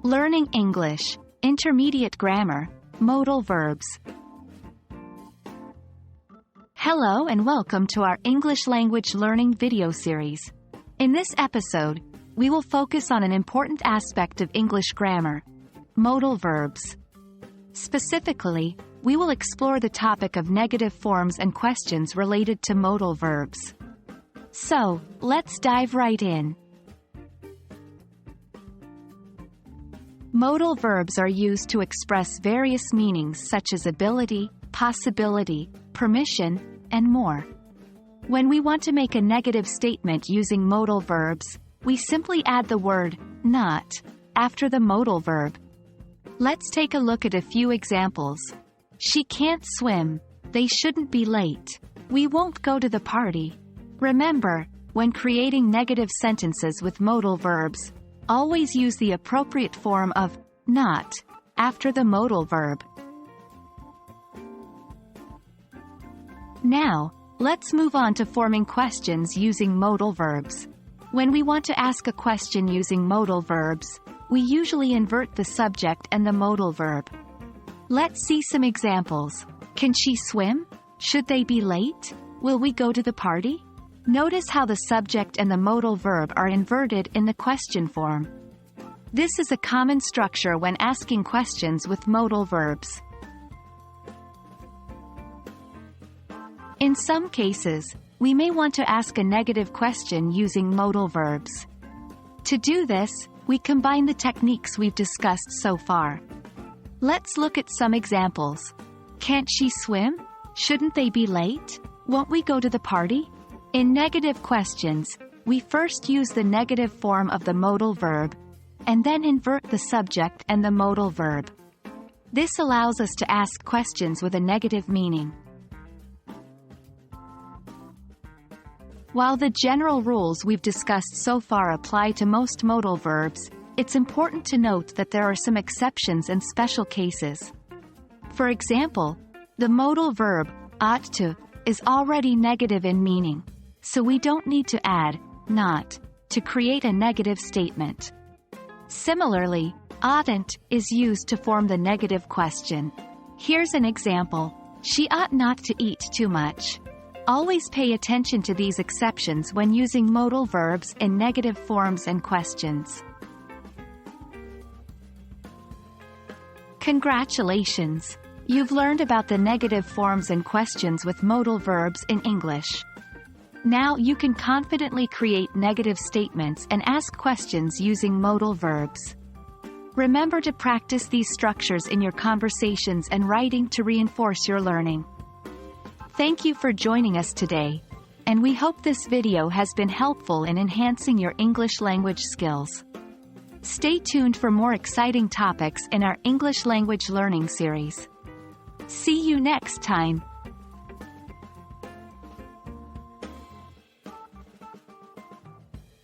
Learning English, Intermediate Grammar, Modal Verbs. Hello and welcome to our English language learning video series. In this episode, we will focus on an important aspect of English grammar, modal verbs. Specifically, we will explore the topic of negative forms and questions related to modal verbs. So, let's dive right in. Modal verbs are used to express various meanings such as ability, possibility, permission, and more. When we want to make a negative statement using modal verbs, we simply add the word not after the modal verb. Let's take a look at a few examples. She can't swim. They shouldn't be late. We won't go to the party. Remember, when creating negative sentences with modal verbs, always use the appropriate form of not after the modal verb. Now, let's move on to forming questions using modal verbs. When we want to ask a question using modal verbs, we usually invert the subject and the modal verb. Let's see some examples. Can she swim? Should they be late? Will we go to the party? Notice how the subject and the modal verb are inverted in the question form. This is a common structure when asking questions with modal verbs. In some cases, we may want to ask a negative question using modal verbs. To do this, we combine the techniques we've discussed so far. Let's look at some examples. Can't she swim? Shouldn't they be late? Won't we go to the party? In negative questions, we first use the negative form of the modal verb, and then invert the subject and the modal verb. This allows us to ask questions with a negative meaning. While the general rules we've discussed so far apply to most modal verbs, it's important to note that there are some exceptions and special cases. For example, the modal verb, ought to, is already negative in meaning, so we don't need to add not to create a negative statement. Similarly, oughtn't is used to form the negative question. Here's an example. She ought not to eat too much. Always pay attention to these exceptions when using modal verbs in negative forms and questions. Congratulations! You've learned about the negative forms and questions with modal verbs in English. Now you can confidently create negative statements and ask questions using modal verbs. Remember to practice these structures in your conversations and writing to reinforce your learning. Thank you for joining us today, and we hope this video has been helpful in enhancing your English language skills. Stay tuned for more exciting topics in our English language learning series. See you next time.